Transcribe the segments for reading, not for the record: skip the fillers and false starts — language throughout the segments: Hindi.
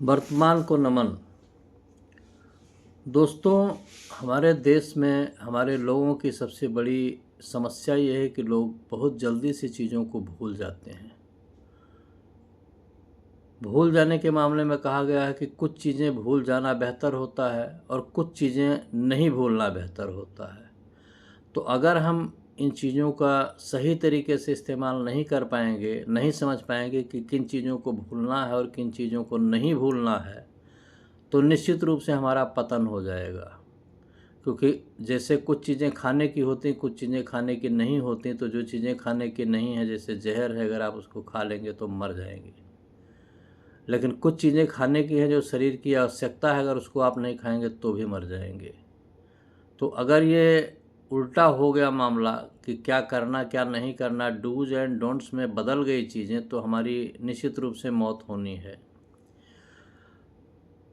वर्तमान को नमन। दोस्तों, हमारे देश में हमारे लोगों की सबसे बड़ी समस्या ये है कि लोग बहुत जल्दी से चीज़ों को भूल जाते हैं। भूल जाने के मामले में कहा गया है कि कुछ चीज़ें भूल जाना बेहतर होता है और कुछ चीज़ें नहीं भूलना बेहतर होता है। तो अगर हम इन चीज़ों का सही तरीके से इस्तेमाल नहीं कर पाएंगे, नहीं समझ पाएंगे कि किन चीज़ों को भूलना है और किन चीज़ों को नहीं भूलना है, तो निश्चित रूप से हमारा पतन हो जाएगा। क्योंकि जैसे कुछ चीज़ें खाने की होती, कुछ चीज़ें खाने की नहीं होती, तो जो चीज़ें खाने की नहीं हैं, जैसे जहर है, अगर आप उसको खा लेंगे तो मर जाएंगे। लेकिन कुछ चीज़ें खाने की हैं जो शरीर की आवश्यकता है, अगर उसको आप नहीं खाएंगे तो भी मर जाएंगे। तो अगर ये उल्टा हो गया मामला कि क्या करना क्या नहीं करना, डूज एंड डोंट्स में बदल गई चीज़ें, तो हमारी निश्चित रूप से मौत होनी है।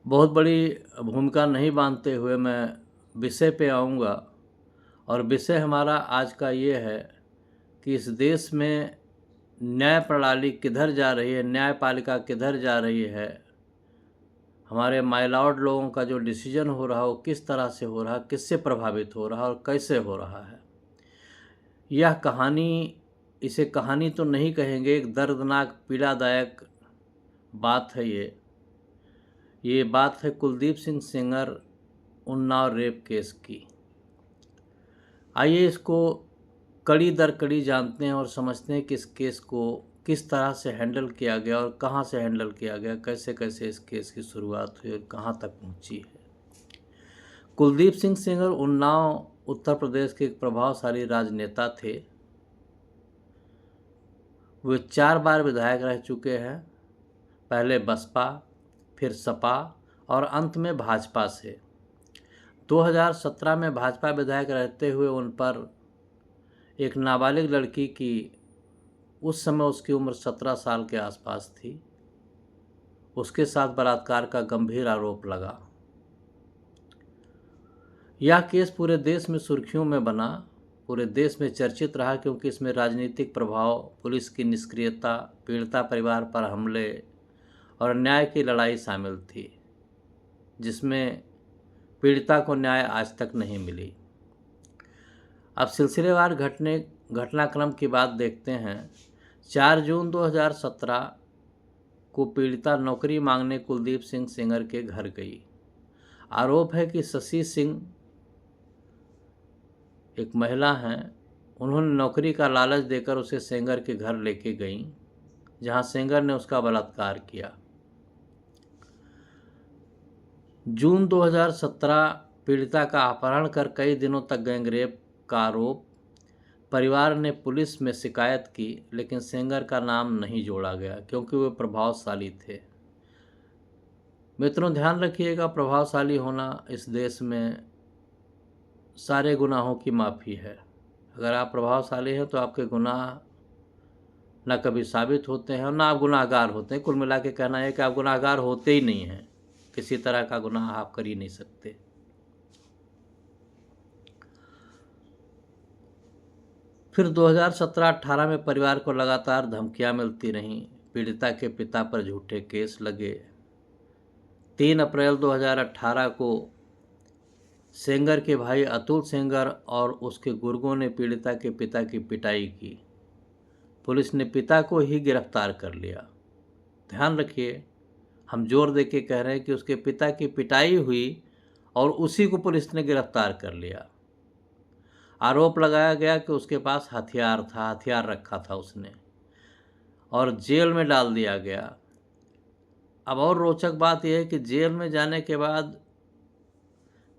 बहुत बड़ी भूमिका नहीं बांधते हुए मैं विषय पे आऊँगा, और विषय हमारा आज का ये है कि इस देश में न्याय प्रणाली किधर जा रही है, न्यायपालिका किधर जा रही है, हमारे माइलॉर्ड लोगों का जो डिसीजन हो रहा है वो किस तरह से हो रहा है, किससे प्रभावित हो रहा है और कैसे हो रहा है। यह कहानी, इसे कहानी तो नहीं कहेंगे, एक दर्दनाक पीड़ादायक बात है। ये बात है कुलदीप सिंह सेंगर उन्नाव रेप केस की। आइए इसको कड़ी दर कड़ी जानते हैं और समझते हैं कि इस केस को किस तरह से हैंडल किया गया और कहाँ से हैंडल किया गया, कैसे कैसे इस केस की शुरुआत हुई और कहाँ तक पहुँची है। कुलदीप सिंह सेंगर उन्नाव उत्तर प्रदेश के एक प्रभावशाली राजनेता थे। वे 4 बार विधायक रह चुके हैं, पहले बसपा, फिर सपा और अंत में भाजपा से। 2017 में भाजपा विधायक रहते हुए उन पर एक नाबालिग लड़की की, उस समय उसकी उम्र 17 साल के आसपास थी, उसके साथ बलात्कार का गंभीर आरोप लगा। यह केस पूरे देश में सुर्खियों में बना, पूरे देश में चर्चित रहा, क्योंकि इसमें राजनीतिक प्रभाव, पुलिस की निष्क्रियता, पीड़िता परिवार पर हमले और न्याय की लड़ाई शामिल थी, जिसमें पीड़िता को न्याय आज तक नहीं मिली। अब सिलसिलेवार घटनाक्रम की बात देखते हैं। 4 जून 2017 को पीड़िता नौकरी मांगने कुलदीप सिंह सेंगर के घर गई। आरोप है कि शशि सिंह, एक महिला हैं, उन्होंने नौकरी का लालच देकर उसे सेंगर के घर लेके गईं, जहां सेंगर ने उसका बलात्कार किया। जून 2017 पीड़िता का अपहरण कर कई दिनों तक गैंगरेप का आरोप। परिवार ने पुलिस में शिकायत की, लेकिन सेंगर का नाम नहीं जोड़ा गया क्योंकि वे प्रभावशाली थे। मित्रों, ध्यान रखिएगा, प्रभावशाली होना इस देश में सारे गुनाहों की माफ़ी है। अगर आप प्रभावशाली हैं तो आपके गुनाह न कभी साबित होते हैं और ना आप गुनाहगार होते हैं। कुल मिला के कहना है कि आप गुनाहगार होते ही नहीं हैं, किसी तरह का गुनाह आप कर ही नहीं सकते। फिर 2017-18 में परिवार को लगातार धमकियां मिलती रहीं। पीड़िता के पिता पर झूठे केस लगे। 3 अप्रैल 2018 को सेंगर के भाई अतुल सेंगर और उसके गुर्गों ने पीड़िता के पिता की पिटाई की। पुलिस ने पिता को ही गिरफ्तार कर लिया। ध्यान रखिए, हम जोर दे के कह रहे हैं कि उसके पिता की पिटाई हुई और उसी को पुलिस ने गिरफ्तार कर लिया। आरोप लगाया गया कि उसके पास हथियार था, हथियार रखा था उसने, और जेल में डाल दिया गया। अब और रोचक बात यह है कि जेल में जाने के बाद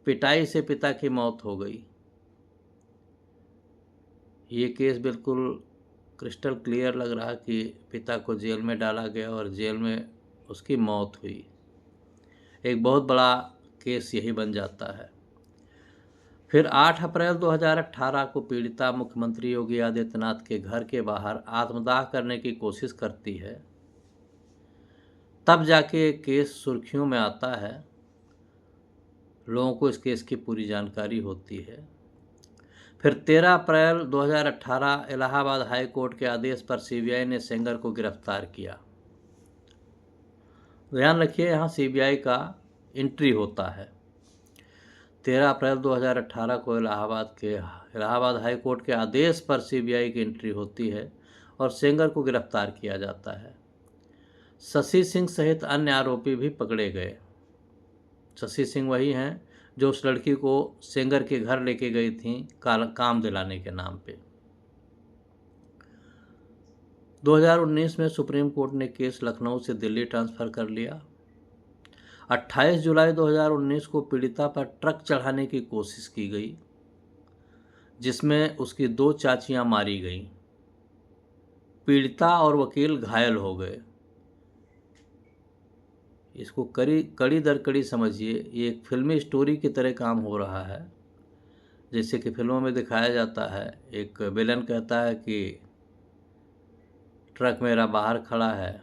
पिटाई से पिता की मौत हो गई। ये केस बिल्कुल क्रिस्टल क्लियर लग रहा कि पिता को जेल में डाला गया और जेल में उसकी मौत हुई। एक बहुत बड़ा केस यही बन जाता है। फिर 8 अप्रैल 2018 को पीड़िता मुख्यमंत्री योगी आदित्यनाथ के घर के बाहर आत्मदाह करने की कोशिश करती है। तब जाके केस सुर्खियों में आता है, लोगों को इस केस की पूरी जानकारी होती है। फिर 13 अप्रैल 2018 इलाहाबाद हाई कोर्ट के आदेश पर सीबीआई ने सेंगर को गिरफ्तार किया। ध्यान रखिए, यहाँ सीबीआई का एंट्री होता है। 13 अप्रैल 2018 को इलाहाबाद हाई कोर्ट के आदेश पर सीबीआई की एंट्री होती है और सेंगर को गिरफ्तार किया जाता है। शशि सिंह सहित अन्य आरोपी भी पकड़े गए। शशि सिंह वही हैं जो उस लड़की को सेंगर के घर लेके गई थी काम दिलाने के नाम पे। 2019 में सुप्रीम कोर्ट ने केस लखनऊ से दिल्ली ट्रांसफ़र कर लिया। 28 जुलाई 2019 को पीड़िता पर ट्रक चढ़ाने की कोशिश की गई, जिसमें उसकी 2 चाचियां मारी गईं। पीड़िता और वकील घायल हो गए। इसको कड़ी दर कड़ी समझिए, ये एक फिल्मी स्टोरी की तरह काम हो रहा है। जैसे कि फिल्मों में दिखाया जाता है, एक विलन कहता है कि ट्रक मेरा बाहर खड़ा है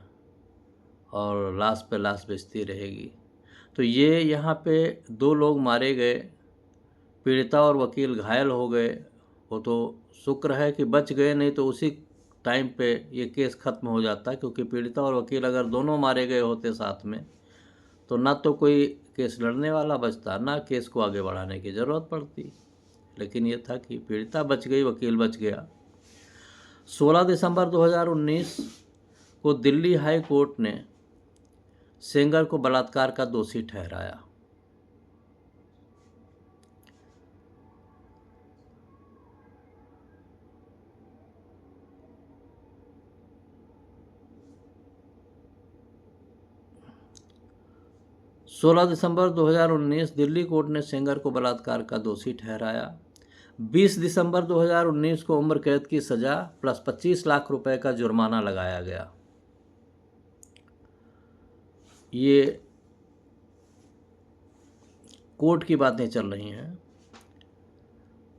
और लाश पे लाश बेचती रहेगी। तो ये यहाँ पे 2 लोग मारे गए, पीड़िता और वकील घायल हो गए। वो तो शुक्र है कि बच गए, नहीं तो उसी टाइम पे ये केस ख़त्म हो जाता, क्योंकि पीड़िता और वकील अगर दोनों मारे गए होते साथ में तो ना तो कोई केस लड़ने वाला बचता, ना केस को आगे बढ़ाने की ज़रूरत पड़ती। लेकिन ये था कि पीड़िता बच गई, वकील बच गया। 16 दिसंबर 2019 को दिल्ली हाई कोर्ट ने सेंगर को बलात्कार का दोषी ठहराया। सोलह दिसंबर 2019 दिल्ली कोर्ट ने सेंगर को बलात्कार का दोषी ठहराया। 20 दिसंबर 2019 को उम्र कैद की सज़ा प्लस 25 लाख रुपए का जुर्माना लगाया गया। ये कोर्ट की बातें चल रही हैं।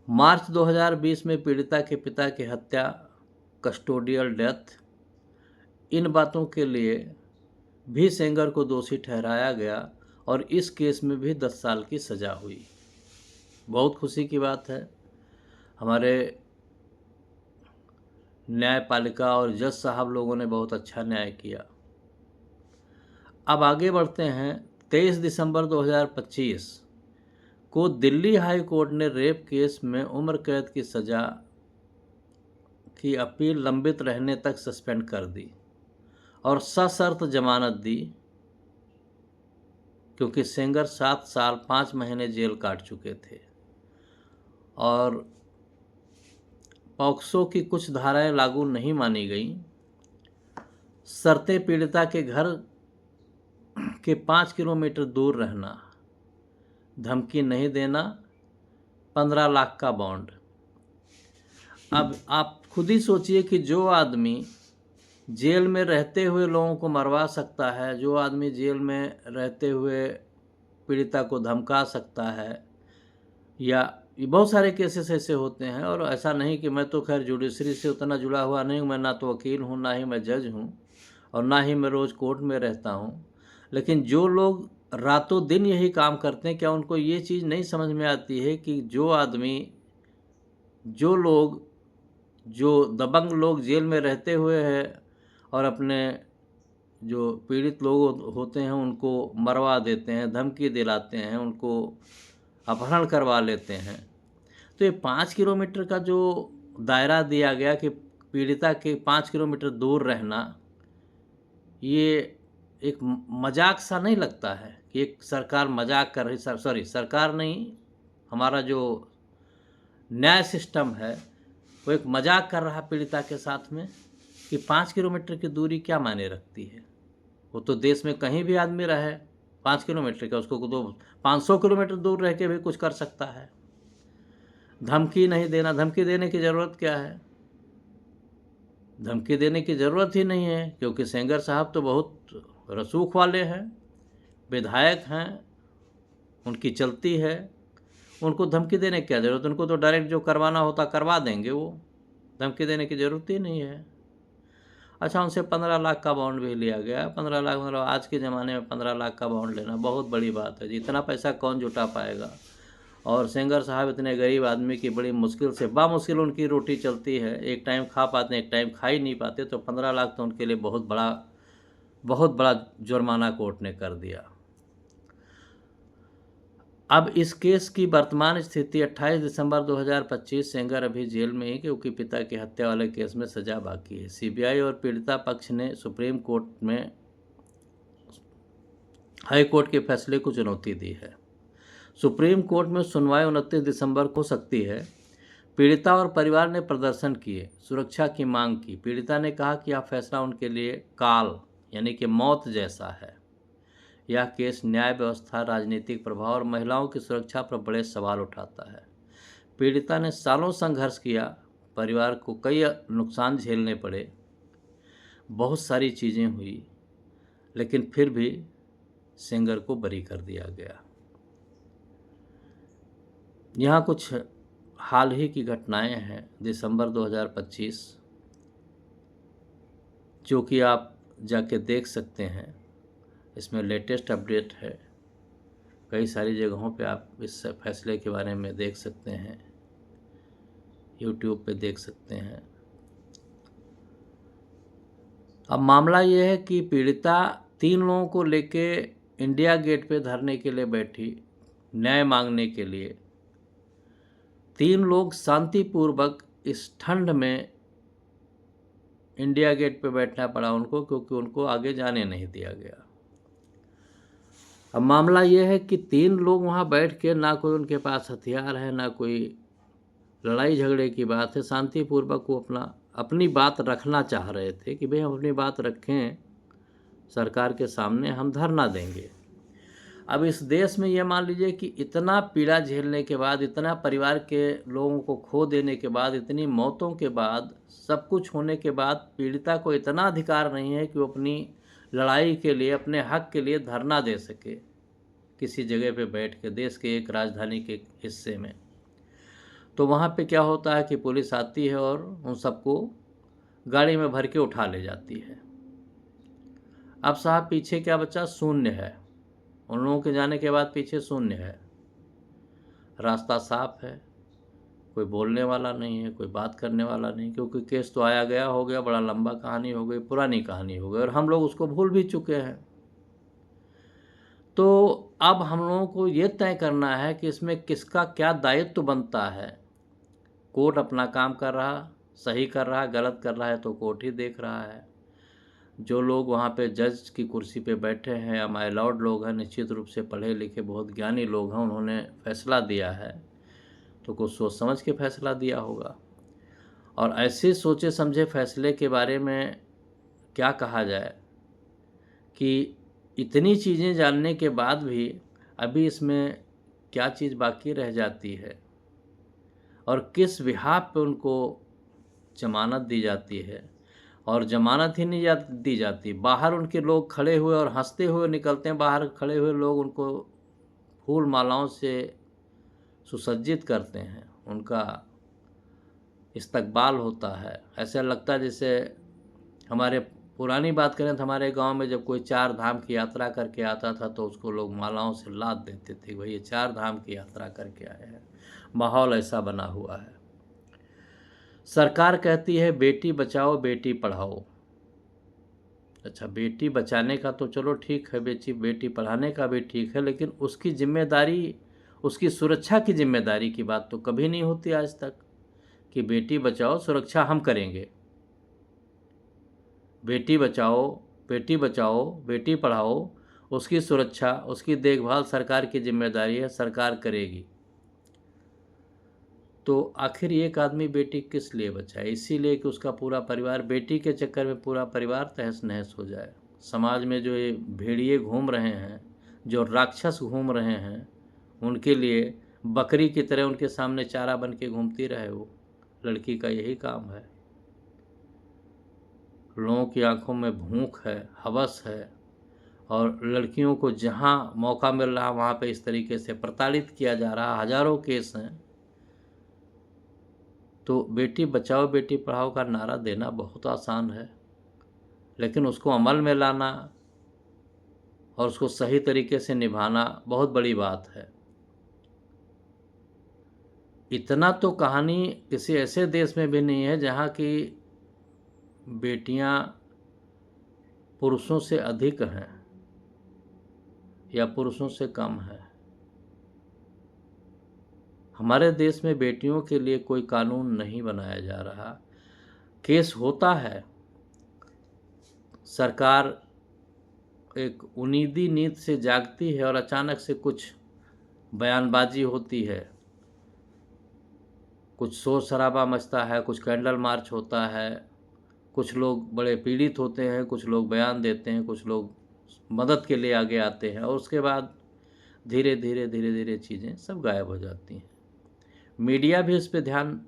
मार्च 2020 में पीड़िता के पिता की हत्या, कस्टोडियल डेथ, इन बातों के लिए भी सेंगर को दोषी ठहराया गया और इस केस में भी 10 साल की सज़ा हुई। बहुत खुशी की बात है, हमारे न्यायपालिका और जज साहब लोगों ने बहुत अच्छा न्याय किया। अब आगे बढ़ते हैं। 23 दिसंबर 2025 को दिल्ली हाई कोर्ट ने रेप केस में उम्र कैद की सज़ा की अपील लंबित रहने तक सस्पेंड कर दी और सशर्त जमानत दी, क्योंकि सेंगर 7 साल 5 महीने जेल काट चुके थे और पॉक्सो की कुछ धाराएं लागू नहीं मानी गईं। शर्तें पीड़िता के घर के 5 किलोमीटर दूर रहना, धमकी नहीं देना, 15 लाख का बॉन्ड। अब आप खुद ही सोचिए कि जो आदमी जेल में रहते हुए लोगों को मरवा सकता है, जो आदमी जेल में रहते हुए पीड़िता को धमका सकता है, या बहुत सारे केसेस ऐसे होते हैं। और ऐसा नहीं कि मैं तो खैर जुडिशरी से उतना जुड़ा हुआ नहीं हूँ, मैं ना तो वकील हूँ, ना ही मैं जज हूँ और ना ही मैं रोज़ कोर्ट में रहता हूँ। लेकिन जो लोग रातों दिन यही काम करते हैं, क्या उनको ये चीज़ नहीं समझ में आती है कि जो आदमी, जो दबंग लोग जेल में रहते हुए हैं और अपने जो पीड़ित लोग होते हैं उनको मरवा देते हैं, धमकी दिलाते हैं, उनको अपहरण करवा लेते हैं। तो ये 5 किलोमीटर का जो दायरा दिया गया कि पीड़िता के 5 किलोमीटर दूर रहना, ये एक मजाक सा नहीं लगता है कि एक सरकार मजाक कर रही, सरकार नहीं, हमारा जो न्याय सिस्टम है वो एक मजाक कर रहा पीड़िता के साथ में कि 5 किलोमीटर की दूरी क्या मायने रखती है। वो तो देश में कहीं भी आदमी रहे, 5 किलोमीटर का, उसको तो 500 किलोमीटर दूर रह के भी कुछ कर सकता है। धमकी नहीं देना, धमकी देने की ज़रूरत क्या है? धमकी देने की ज़रूरत ही नहीं है, क्योंकि सेंगर साहब तो बहुत रसूख वाले हैं, विधायक हैं, उनकी चलती है, उनको धमकी देने की क्या ज़रूरत? उनको तो डायरेक्ट जो करवाना होता करवा देंगे, वो धमकी देने की ज़रूरत ही नहीं है। अच्छा, उनसे 15 लाख का बॉन्ड भी लिया गया। 15 लाख मतलब आज के ज़माने में 15 लाख का बॉन्ड लेना बहुत बड़ी बात है जी। इतना पैसा कौन जुटा पाएगा? और सेंगर साहब इतने गरीब आदमी की बड़ी मुश्किल से बामुश्किल उनकी रोटी चलती है, एक टाइम खा पाते हैं, एक टाइम खा ही नहीं पाते, तो 15 लाख तो उनके लिए बहुत बड़ा बहुत बड़ा जुर्माना कोर्ट ने कर दिया। अब इस केस की वर्तमान स्थिति 28 दिसंबर 2025 सेंगर अभी जेल में ही, क्योंकि पिता की हत्या वाले केस में सजा बाकी है। सीबीआई और पीड़िता पक्ष ने सुप्रीम कोर्ट में हाई कोर्ट के फैसले को चुनौती दी है। सुप्रीम कोर्ट में सुनवाई 29 दिसंबर को हो सकती है। पीड़िता और परिवार ने प्रदर्शन किए, सुरक्षा की मांग की। पीड़िता ने कहा कि यह फैसला उनके लिए काल यानी कि मौत जैसा है। यह केस न्याय व्यवस्था, राजनीतिक प्रभाव और महिलाओं की सुरक्षा पर बड़े सवाल उठाता है। पीड़िता ने सालों संघर्ष किया, परिवार को कई नुकसान झेलने पड़े, बहुत सारी चीज़ें हुई, लेकिन फिर भी सेंगर को बरी कर दिया गया। यहाँ कुछ हाल ही की घटनाएं हैं दिसंबर 2025, जो कि आप जाके देख सकते हैं। इसमें लेटेस्ट अपडेट है। कई सारी जगहों पे आप इस फैसले के बारे में देख सकते हैं, यूट्यूब पे देख सकते हैं। अब मामला ये है कि पीड़िता 3 लोगों को लेके इंडिया गेट पे धरने के लिए बैठी, न्याय मांगने के लिए। 3 लोग शांतिपूर्वक इस ठंड में इंडिया गेट पे बैठना पड़ा उनको, क्योंकि उनको आगे जाने नहीं दिया गया। अब मामला ये है कि 3 लोग वहाँ बैठ के, ना कोई उनके पास हथियार है, ना कोई लड़ाई झगड़े की बात है, शांतिपूर्वक वो अपनी बात रखना चाह रहे थे कि भाई हम अपनी बात रखें, सरकार के सामने हम धरना देंगे। अब इस देश में ये मान लीजिए कि इतना पीड़ा झेलने के बाद, इतना परिवार के लोगों को खो देने के बाद, इतनी मौतों के बाद, सब कुछ होने के बाद, पीड़िता को इतना अधिकार नहीं है कि वो अपनी लड़ाई के लिए, अपने हक के लिए धरना दे सके किसी जगह पे बैठ के, देश के एक राजधानी के हिस्से में। तो वहाँ पे क्या होता है कि पुलिस आती है और उन सबको गाड़ी में भर के उठा ले जाती है। अब साहब पीछे क्या बचा? शून्य है। उन लोगों के जाने के बाद पीछे शून्य है। रास्ता साफ है, कोई बोलने वाला नहीं है, कोई बात करने वाला नहीं, क्योंकि केस तो आया गया हो गया, बड़ा लंबा कहानी हो गई, पुरानी कहानी हो गई, और हम लोग उसको भूल भी चुके हैं। तो अब हम लोगों को ये तय करना है कि इसमें किसका क्या दायित्व बनता है। कोर्ट अपना काम कर रहा, सही कर रहा, गलत कर रहा है तो कोर्ट ही देख रहा है। जो लोग वहाँ पे जज की कुर्सी पे बैठे हैं या माय लॉर्ड लोग हैं, निश्चित रूप से पढ़े लिखे बहुत ज्ञानी लोग हैं, उन्होंने फैसला दिया है तो कुछ सोच समझ के फैसला दिया होगा। और ऐसे सोचे समझे फैसले के बारे में क्या कहा जाए कि इतनी चीज़ें जानने के बाद भी अभी इसमें क्या चीज़ बाकी रह जाती है और किस बिहाफ पे उनको जमानत दी जाती है, और जमानत ही नहीं दी जाती, बाहर उनके लोग खड़े हुए और हंसते हुए निकलते हैं। बाहर खड़े हुए लोग उनको फूल मालाओं से सुसज्जित करते हैं, उनका इस्तकबाल होता है। ऐसा लगता है जैसे हमारे पुरानी बात करें तो हमारे गांव में जब कोई 4 धाम की यात्रा करके आता था तो उसको लोग मालाओं से लाद देते थे, भाई ये 4 धाम की यात्रा करके आए हैं। माहौल ऐसा बना हुआ है। सरकार कहती है बेटी बचाओ बेटी पढ़ाओ। अच्छा, बेटी बचाने का तो चलो ठीक है, बेटी पढ़ाने का भी ठीक है, लेकिन उसकी जिम्मेदारी, उसकी सुरक्षा की जिम्मेदारी की बात तो कभी नहीं होती आज तक कि बेटी बचाओ, सुरक्षा हम करेंगे। बेटी बचाओ बेटी पढ़ाओ, उसकी सुरक्षा, उसकी देखभाल सरकार की जिम्मेदारी है, सरकार करेगी। तो आखिर एक आदमी बेटी किस लिए बचाए? इसीलिए कि उसका पूरा परिवार, बेटी के चक्कर में पूरा परिवार तहस नहस हो जाए। समाज में जो ये भेड़िए घूम रहे हैं, जो राक्षस घूम रहे हैं, उनके लिए बकरी की तरह उनके सामने चारा बन के घूमती रहे वो। लड़की का यही काम है। लोगों की आंखों में भूख है, हवस है, और लड़कियों को जहां मौका मिल रहा वहां पे इस तरीके से प्रताड़ित किया जा रहा। हजारों केस हैं। तो बेटी बचाओ बेटी पढ़ाओ का नारा देना बहुत आसान है, लेकिन उसको अमल में लाना और उसको सही तरीके से निभाना बहुत बड़ी बात है। इतना तो कहानी किसी ऐसे देश में भी नहीं है जहाँ की बेटियाँ पुरुषों से अधिक हैं या पुरुषों से कम है। हमारे देश में बेटियों के लिए कोई कानून नहीं बनाया जा रहा। केस होता है, सरकार एक उन्नीदी नींद से जागती है और अचानक से कुछ बयानबाजी होती है, कुछ शोर शराबा मचता है, कुछ कैंडल मार्च होता है, कुछ लोग बड़े पीड़ित होते हैं, कुछ लोग बयान देते हैं, कुछ लोग मदद के लिए आगे आते हैं और उसके बाद धीरे धीरे चीज़ें सब गायब हो जाती हैं। मीडिया भी इस पे ध्यान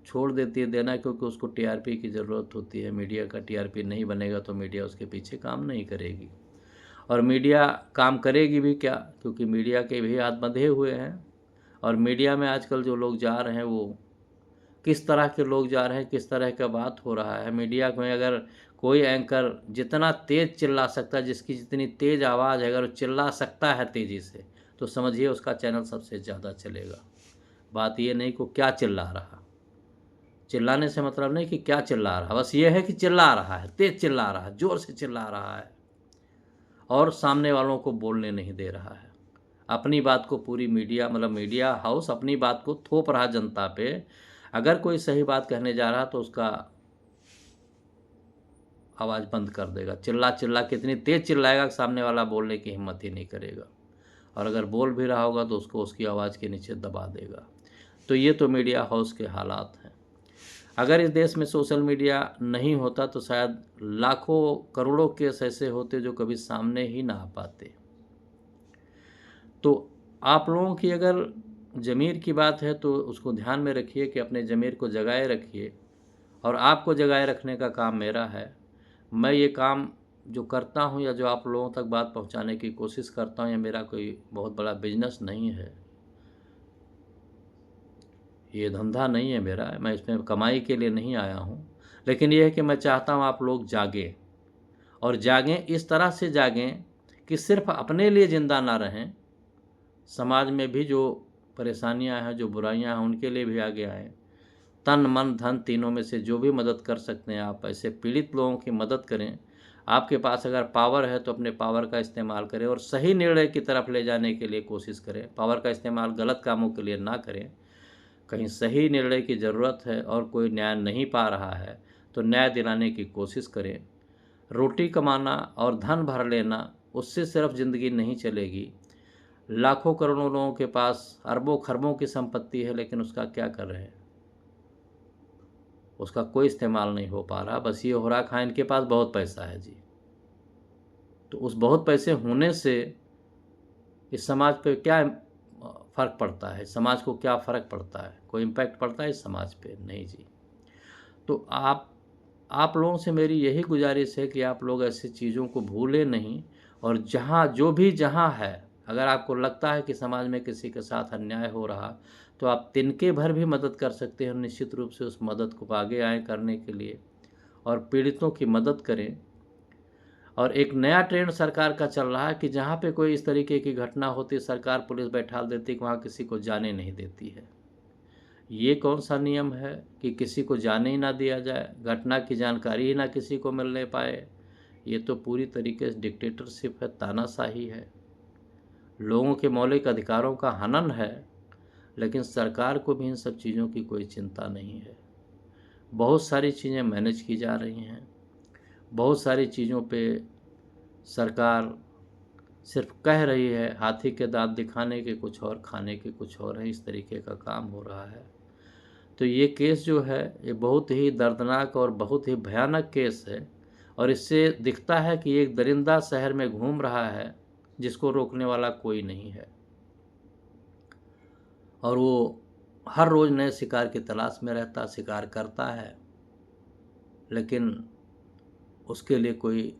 छोड़ देती है देना, क्योंकि उसको टीआरपी की ज़रूरत होती है। मीडिया का टीआरपी नहीं बनेगा तो मीडिया उसके पीछे काम नहीं करेगी, और मीडिया काम करेगी भी क्या, क्योंकि मीडिया के भी हाथ बंधे हुए हैं। और मीडिया में आजकल जो लोग जा रहे हैं वो किस तरह के लोग जा रहे हैं, किस तरह का बात हो रहा है। मीडिया में अगर कोई एंकर जितना तेज़ चिल्ला सकता है, जिसकी जितनी तेज़ आवाज़ है, अगर वो चिल्ला सकता है तेज़ी से, तो समझिए उसका चैनल सबसे ज़्यादा चलेगा। बात ये नहीं को क्या चिल्ला रहा, चिल्लाने से मतलब नहीं कि क्या चिल्ला रहा, बस ये है कि चिल्ला रहा है, तेज़ चिल्ला रहा है, ज़ोर से चिल्ला रहा है और सामने वालों को बोलने नहीं दे रहा है। अपनी बात को पूरी मीडिया मतलब मीडिया हाउस अपनी बात को थोप रहा जनता पे। अगर कोई सही बात कहने जा रहा तो उसका आवाज़ बंद कर देगा। चिल्ला चिल्ला कितनी तेज़ चिल्लाएगा कि सामने वाला बोलने की हिम्मत ही नहीं करेगा, और अगर बोल भी रहा होगा तो उसको उसकी आवाज़ के नीचे दबा देगा। तो ये तो मीडिया हाउस के हालात हैं। अगर इस देश में सोशल मीडिया नहीं होता तो शायद लाखों करोड़ों केस ऐसे होते जो कभी सामने ही ना आ पाते। तो आप लोगों की अगर ज़मीर की बात है तो उसको ध्यान में रखिए कि अपने ज़मीर को जगाए रखिए, और आपको जगाए रखने का काम मेरा है। मैं ये काम जो करता हूँ या जो आप लोगों तक बात पहुँचाने की कोशिश करता हूँ, ये मेरा कोई बहुत बड़ा बिजनेस नहीं है, ये धंधा नहीं है मेरा, मैं इसमें कमाई के लिए नहीं आया हूँ। लेकिन ये है कि मैं चाहता हूँ आप लोग जागें, और जागें इस तरह से जागें कि सिर्फ अपने लिए ज़िंदा ना रहें, समाज में भी जो परेशानियां हैं, जो बुराइयां हैं, उनके लिए भी आगे आएँ। तन मन धन तीनों में से जो भी मदद कर सकते हैं आप, ऐसे पीड़ित लोगों की मदद करें। आपके पास अगर पावर है तो अपने पावर का इस्तेमाल करें और सही निर्णय की तरफ ले जाने के लिए कोशिश करें। पावर का इस्तेमाल गलत कामों के लिए ना करें। कहीं सही निर्णय की ज़रूरत है और कोई न्याय नहीं पा रहा है तो न्याय दिलाने की कोशिश करें। रोटी कमाना और धन भर लेना, उससे सिर्फ ज़िंदगी नहीं चलेगी। लाखों करोड़ों लोगों के पास अरबों खरबों की संपत्ति है, लेकिन उसका क्या कर रहे हैं, उसका कोई इस्तेमाल नहीं हो पा रहा। बस ये हो रहा है इनके पास बहुत पैसा है जी। तो उस बहुत पैसे होने से इस समाज पे क्या फ़र्क पड़ता है, समाज को क्या फ़र्क पड़ता है, कोई इम्पैक्ट पड़ता है इस समाज पे? नहीं जी। तो आप लोगों से मेरी यही गुजारिश है कि आप लोग ऐसी चीज़ों को भूलें नहीं, और जहाँ जो भी जहाँ है, अगर आपको लगता है कि समाज में किसी के साथ अन्याय हो रहा तो आप तिनके भर भी मदद कर सकते हैं। निश्चित रूप से उस मदद को आगे आएँ करने के लिए और पीड़ितों की मदद करें। और एक नया ट्रेंड सरकार का चल रहा है कि जहाँ पे कोई इस तरीके की घटना होती है, सरकार पुलिस बैठा देती है कि वहाँ किसी को जाने नहीं देती है। ये कौन सा नियम है कि किसी को जाने ही ना दिया जाए, घटना की जानकारी ही ना किसी को मिलने पाए? ये तो पूरी तरीके से डिक्टेटरशिप है, तानाशाही है, लोगों के मौलिक अधिकारों का हनन है। लेकिन सरकार को भी इन सब चीज़ों की कोई चिंता नहीं है। बहुत सारी चीज़ें मैनेज की जा रही हैं, बहुत सारी चीज़ों पे सरकार सिर्फ कह रही है, हाथी के दांत दिखाने के कुछ और, खाने के कुछ और है, इस तरीके का काम हो रहा है। तो ये केस जो है ये बहुत ही दर्दनाक और बहुत ही भयानक केस है, और इससे दिखता है कि एक दरिंदा शहर में घूम रहा है जिसको रोकने वाला कोई नहीं है, और वो हर रोज़ नए शिकार की तलाश में रहता, शिकार करता है, लेकिन उसके लिए कोई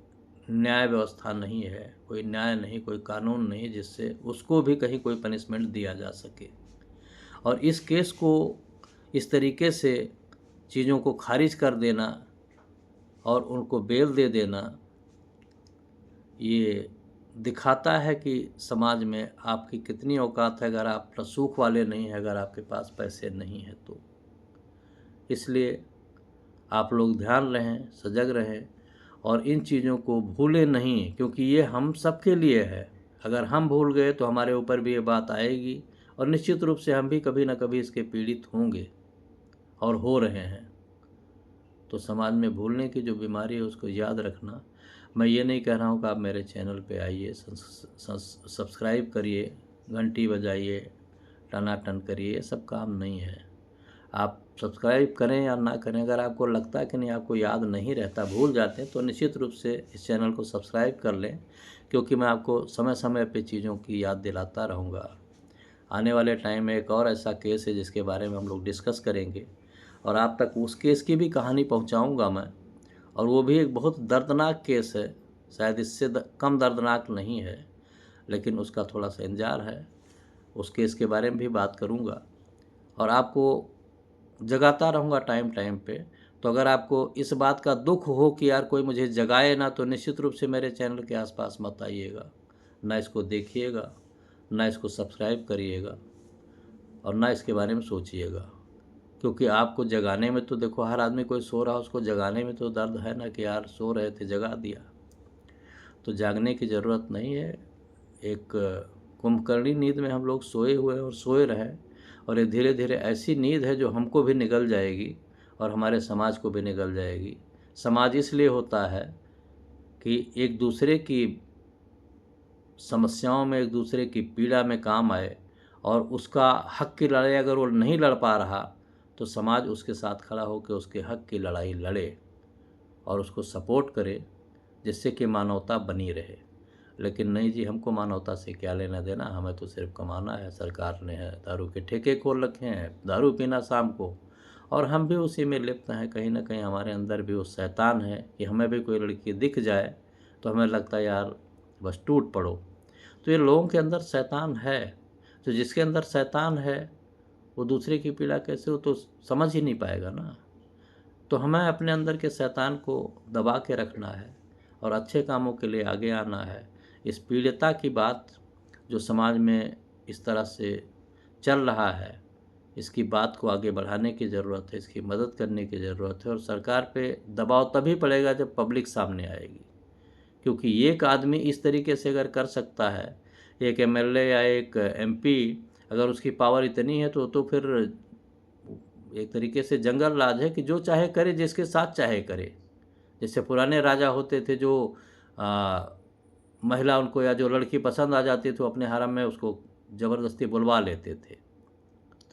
न्याय व्यवस्था नहीं है, कोई न्याय नहीं, कोई कानून नहीं जिससे उसको भी कहीं कोई पनिशमेंट दिया जा सके। और इस केस को इस तरीके से चीज़ों को खारिज कर देना और उनको बेल दे देना, ये दिखाता है कि समाज में आपकी कितनी औकात है अगर आप रसूख वाले नहीं हैं, अगर आपके पास पैसे नहीं हैं तो। इसलिए आप लोग ध्यान रहें, सजग रहें, और इन चीज़ों को भूलें नहीं, क्योंकि ये हम सबके लिए है। अगर हम भूल गए तो हमारे ऊपर भी ये बात आएगी और निश्चित रूप से हम भी कभी ना कभी इसके पीड़ित होंगे और हो रहे हैं। तो समाज में भूलने की जो बीमारी है उसको याद रखना। मैं ये नहीं कह रहा हूँ कि आप मेरे चैनल पे आइए, सब्सक्राइब करिए, घंटी बजाइए, टनाटन करिए, ये सब काम नहीं है। आप सब्सक्राइब करें या ना करें, अगर आपको लगता है कि नहीं, आपको याद नहीं रहता, भूल जाते हैं, तो निश्चित रूप से इस चैनल को सब्सक्राइब कर लें, क्योंकि मैं आपको समय समय पे चीज़ों की याद दिलाता रहूँगा। आने वाले टाइम में एक और ऐसा केस है जिसके बारे में हम लोग डिस्कस करेंगे और आप तक उस केस की भी कहानी पहुंचाऊंगा मैं, और वो भी एक बहुत दर्दनाक केस है। शायद इससे कम दर्दनाक नहीं है, लेकिन उसका थोड़ा सा इंतजार है। उस केस के बारे में भी बात करूंगा और आपको जगाता रहूँगा टाइम टाइम पे। तो अगर आपको इस बात का दुख हो कि यार कोई मुझे जगाए ना, तो निश्चित रूप से मेरे चैनल के आसपास मत आइएगा, ना इसको देखिएगा, ना इसको सब्सक्राइब करिएगा और ना इसके बारे में सोचिएगा। क्योंकि आपको जगाने में तो देखो, हर आदमी कोई सो रहा, उसको जगाने में तो दर्द है ना, कि यार सो रहे थे जगा दिया। तो जागने की ज़रूरत नहीं है। एक कुंभकर्णी नींद में हम लोग सोए हुए और सोए रहें, और ये धीरे धीरे ऐसी नींद है जो हमको भी निगल जाएगी और हमारे समाज को भी निगल जाएगी। समाज इसलिए होता है कि एक दूसरे की समस्याओं में, एक दूसरे की पीड़ा में काम आए, और उसका हक की लड़ाई अगर वो नहीं लड़ पा रहा तो समाज उसके साथ खड़ा होकर उसके हक की लड़ाई लड़े और उसको सपोर्ट करे, जिससे कि मानवता बनी रहे। लेकिन नहीं जी, हमको मानवता से क्या लेना देना, हमें तो सिर्फ कमाना है। सरकार ने है दारू के ठेके खोल रखे हैं, दारू पीना शाम को, और हम भी उसी में लिप्त हैं। कहीं ना कहीं हमारे अंदर भी वो शैतान है कि हमें भी कोई लड़की दिख जाए तो हमें लगता है यार बस टूट पड़ो। तो ये लोगों के अंदर शैतान है। तो जिसके अंदर शैतान है वो दूसरे की पीड़ा कैसे हो तो समझ ही नहीं पाएगा ना। तो हमें अपने अंदर के शैतान को दबा के रखना है और अच्छे कामों के लिए आगे आना है। इस पीड़िता की बात जो समाज में इस तरह से चल रहा है, इसकी बात को आगे बढ़ाने की ज़रूरत है, इसकी मदद करने की ज़रूरत है। और सरकार पे दबाव तभी पड़ेगा जब पब्लिक सामने आएगी, क्योंकि एक आदमी इस तरीके से अगर कर सकता है, एक एमएलए या एक एमपी, अगर उसकी पावर इतनी है तो फिर एक तरीके से जंगल राज है कि जो चाहे करे, जिसके साथ चाहे करे। जैसे पुराने राजा होते थे, जो महिला उनको या जो लड़की पसंद आ जाती तो अपने हारम में उसको ज़बरदस्ती बुलवा लेते थे।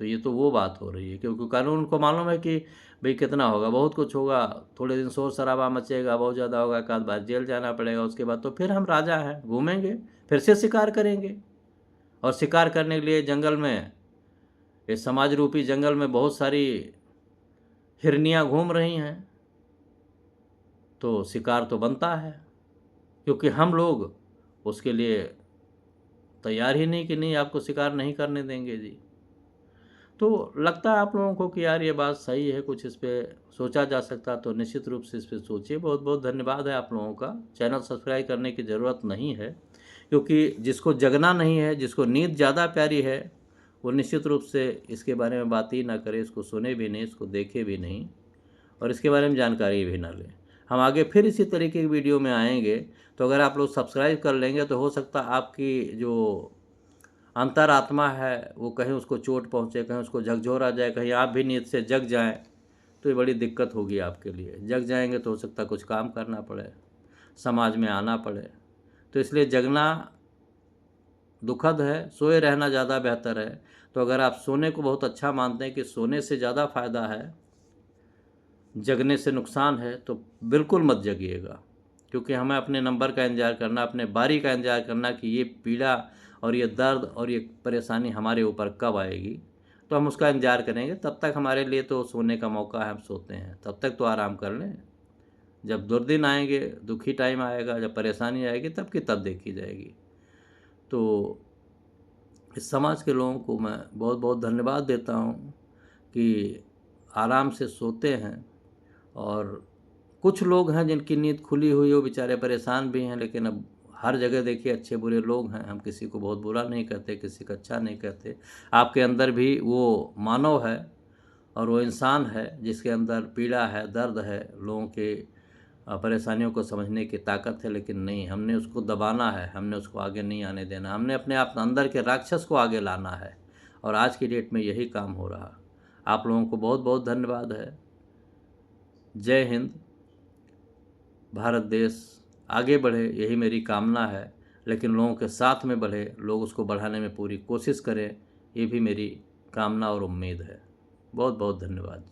तो ये तो वो बात हो रही है, क्योंकि कानून को मालूम है कि भाई कितना होगा, बहुत कुछ होगा, थोड़े दिन शोर शराबा मचेगा, बहुत ज़्यादा होगा, एक आध बार जेल जाना पड़ेगा, उसके बाद तो फिर हम राजा हैं, घूमेंगे, फिर से शिकार करेंगे। और शिकार करने के लिए जंगल में, इस समाज रूपी जंगल में बहुत सारी हिरनियाँ घूम रही हैं, तो शिकार तो बनता है, क्योंकि हम लोग उसके लिए तैयार ही नहीं कि नहीं आपको शिकार नहीं करने देंगे जी। तो लगता है आप लोगों को कि यार ये बात सही है, कुछ इस पर सोचा जा सकता, तो निश्चित रूप से इस पर सोचिए। बहुत बहुत धन्यवाद है आप लोगों का। चैनल सब्सक्राइब करने की ज़रूरत नहीं है, क्योंकि जिसको जगना नहीं है, जिसको नींद ज़्यादा प्यारी है, वो निश्चित रूप से इसके बारे में बात ही ना करे, इसको सुने भी नहीं, इसको देखे भी नहीं, और इसके बारे में जानकारी भी ना लें। हम आगे फिर इसी तरीके की वीडियो में आएंगे। तो अगर आप लोग सब्सक्राइब कर लेंगे तो हो सकता आपकी जो अंतरात्मा है वो कहीं उसको चोट पहुँचे, कहीं उसको झकझोर आ जाए, कहीं आप भी नींद से जग जाएं, तो ये बड़ी दिक्कत होगी आपके लिए। जग जाएंगे तो हो सकता कुछ काम करना पड़े, समाज में आना पड़े। तो इसलिए जगना दुखद है, सोए रहना ज़्यादा बेहतर है। तो अगर आप सोने को बहुत अच्छा मानते हैं कि सोने से ज़्यादा फ़ायदा है, जगने से नुकसान है, तो बिल्कुल मत जगिएगा, क्योंकि हमें अपने नंबर का इंतज़ार करना, अपने बारी का इंतज़ार करना कि ये पीड़ा और ये दर्द और ये परेशानी हमारे ऊपर कब आएगी, तो हम उसका इंतज़ार करेंगे। तब तक हमारे लिए तो सोने का मौका है, हम सोते हैं, तब तक तो आराम कर लें। जब दुर्दिन आएंगे, दुखी टाइम आएगा, जब परेशानी आएगी, तब की तब देखी जाएगी। तो इस समाज के लोगों को मैं बहुत बहुत धन्यवाद देता हूँ कि आराम से सोते हैं। और कुछ लोग हैं जिनकी नींद खुली हुई है, वो बेचारे परेशान भी हैं, लेकिन अब हर जगह देखिए अच्छे बुरे लोग हैं। हम किसी को बहुत बुरा नहीं कहते, किसी का अच्छा नहीं कहते। आपके अंदर भी वो मानव है और वो इंसान है जिसके अंदर पीड़ा है, दर्द है, लोगों के परेशानियों को समझने की ताकत है, लेकिन नहीं, हमने उसको दबाना है, हमने उसको आगे नहीं आने देना, हमने अपने आप अंदर के राक्षस को आगे लाना है। और आज की डेट में यही काम हो रहा। आप लोगों को बहुत बहुत धन्यवाद है। जय हिंद। भारत देश आगे बढ़े, यही मेरी कामना है, लेकिन लोगों के साथ में बढ़े, लोग उसको बढ़ाने में पूरी कोशिश करें, ये भी मेरी कामना और उम्मीद है। बहुत बहुत धन्यवाद।